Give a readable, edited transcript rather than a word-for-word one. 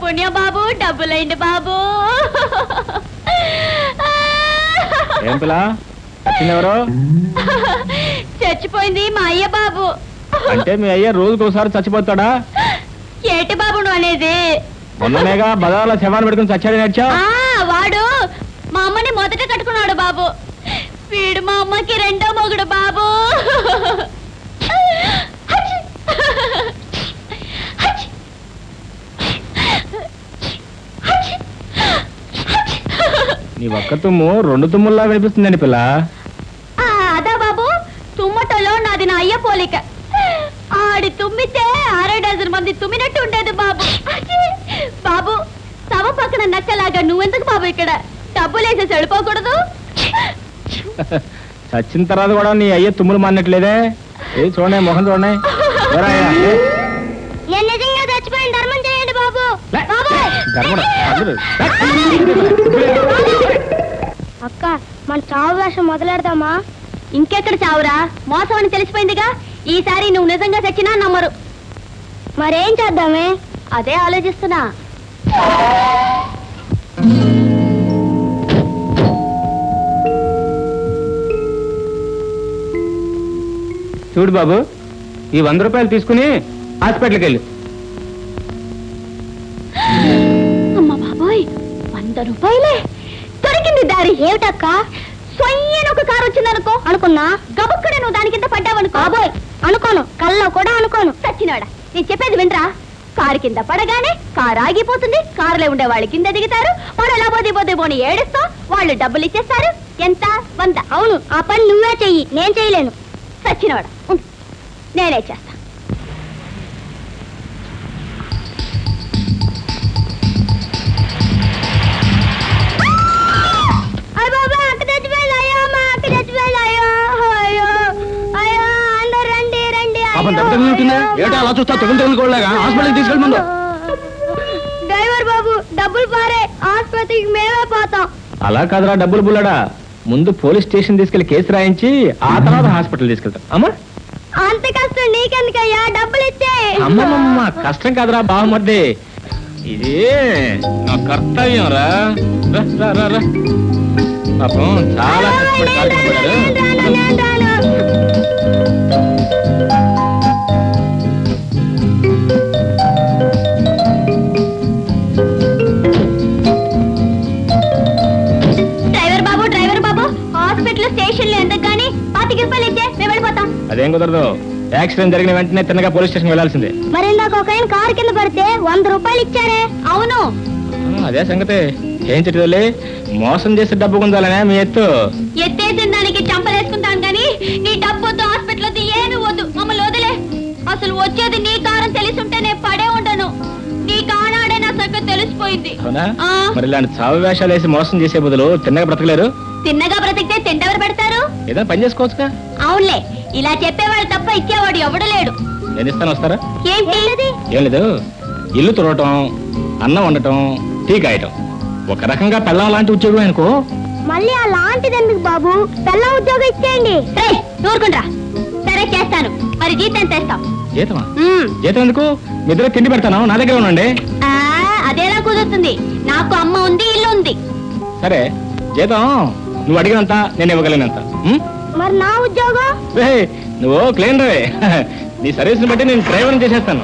పుణ్యం బాబు, డబ్బులైంది బాబు. ఏం పిల్ల వచ్చిందెవరో? చచ్చిపోయింది మా అయ్య బాబు. అంటే మీ అయ్య రోజుకోసారి చచ్చిపోతాడా? ఏటి బాబు నువ్వు అనేది? మొన్ననేగా బజార్లో శవాన్ని పెట్టుకుని చచ్చాడు నేర్చా. వాడు మా అమ్మని మొదట కట్టుకున్నాడు బాబు. వీడు మా అమ్మకి రెండో మొగుడు బాబు. నీ ఒక్క తుమ్ము రెండు తుమ్ముల్లా వినిపిస్తుందండి పిల్ల. అదా బాబు, తుమ్మటలో నాది నా అయ్య పోలిక. ఆడి తుమ్మితే 6 డజన్ మంది తుమ్మినట్టు ఉండేది బాబు. బాబు, సవ పక్కన నక్కలాగా నువ్వెందుకు బాబు ఇక్కడ? డబ్బులేసేసి వెళ్ళిపోకూడదు? చచ్చిన తర్వాత కూడా నీ అయ్య తుమ్ములు మానట్లేదే. ఏ చూడండి, మొహం చూడండి. నేను నిజంగా చచ్చిపోయిన ధర్మం చేయండి బాబు. అక్క, మన చావు వేషం మొదలెడదామా? ఇంకెక్కడ చావురా, మోసం అని తెలిసిపోయిందిగా. ఈసారి నువ్వు నిజంగా చచ్చినా నమ్మరు. మరేం చేద్దామే? అదే ఆలోచిస్తున్నా. చూడు బాబు, ఈ 100 రూపాయలు తీసుకుని హాస్పిటల్కి వెళ్ళు. అమ్మ బాబోయ్, 100 రూపాయలే దొరికింది దారి. ఏమిటక్క? సొయ్యని ఒక కారు వచ్చిందనుకో. అనుకున్నా. గబుక్కుడే నువ్వు దాని కింద పడ్డావనుకో. బాబోయ్, అనుకోను, కల్లో కూడా అనుకోను. చచ్చినాడా, నేను చెప్పేది వినరా? కారు కింద పడగానే కారు ఆగిపోతుంది. కారులో ఉండే వాళ్ళు కింద దిగుతారు. మనం ఎలా పోతే పోని ఏడుస్తాం. వాళ్ళు డబ్బులు ఇచ్చేస్తారు. ఎంత? 100. అవును, ఆ పని నువ్వే చెయ్యి, నేను చేయలేను. చచ్చినవాడా, నేనే చేస్తా. అలా చూస్తా తెగులుకోలేగా హాస్పిటల్కి తీసుకెళ్ళి. డ్రైవర్ బాబు, డబ్బులు పారే, ఆసుపత్రికి మేమే పోతాం. అలా కాదురా డబ్బులు బుల్లడా. ముందు పోలీస్ స్టేషన్ తీసుకెళ్లి కేసు రాయించి ఆ తర్వాత హాస్పిటల్ తీసుకెళ్తాం. అమ్మా, అంత కష్టం నీకెందుకయ్యా? డబ్బులు ఇచ్చే. అమ్మమ్మ, కష్టం కాదురా బావమర్ది, ఇది నా కర్తవ్యం రా. పాపం చాలా కష్టపడి కాల్చుకుపోయారు. స్టేషన్లో ఎందుకు గానీ 25 రూపాయలు ఇచ్చే, మేము వెళ్ళిపోతాం. అదేం కుదరదు. యాక్సిడెంట్ జరిగిన వెంటనే తిన్నగా పోలీస్ స్టేషన్ వెళ్లాల్సిందే. మరి ఇందాక ఒక ఆయన కారు కింద పడితే 100 రూపాయలు ఇచ్చారే. అవును, అదే సంగతి. ఏం చెట్టుదల్లి, మోసం చేసి డబ్బు గుందాలనే మీ ఎత్తు. ఎత్తేసిన దానికి చంపలేసుకుంటాను గానీ నీ డబ్బుతో హాస్పిటల్ వద్దు, ఏమి వద్దు, మమ్మల్ని వదిలే. అసలు వచ్చేది నీ కారం తెలిసుంటే నేను పడే ఉండను. నీ కానాడే నా సంగతి తెలిసిపోయింది. అవునా? మరి ఇలాంటి చావు వేషాలు వేసి మోసం చేసే బదులు తిన్నగా బ్రతకలేరు? తిన్నగా బ్రతికితే తింటెవరు పెడతారు? ఏదైనా పని చేసుకోవచ్చుగా. అవునులే, ఇలా చెప్పేవాడు తప్ప ఇచ్చేవాడు ఎవడు లేడు. నేను ఇస్తాను, వస్తారా? ఏంటి? ఏం లేదు, ఇల్లు తుడవటం, అన్నం వండటం, టీ కాయటం, ఒక రకంగా పెళ్ళం లాంటి ఉద్యోగం అనుకో. మళ్ళీ ఆ లాంటిది ఎందుకు బాబు? పెళ్ళ ఉద్యోగం ఇచ్చేయండి. నూరుకుండ్రా. సరే చేస్తాను. మరి జీతం ఎంత ఇస్తావు? జీతమా? జీతం ఎందుకు? మీ ఇద్దరు తిండి పెడతాను, నా దగ్గర ఉండండి. అదేలా కుదురుతుంది? నాకు అమ్మ ఉంది, ఇల్లు ఉంది. సరే, జీతం నువ్వు అడిగినంత నేను ఇవ్వగలిగినంత. మరి నా ఉద్యోగం? నువ్వు క్లీనర్, నీ సర్వీస్ ని బట్టి నేను డ్రైవర్ చేసేస్తాను.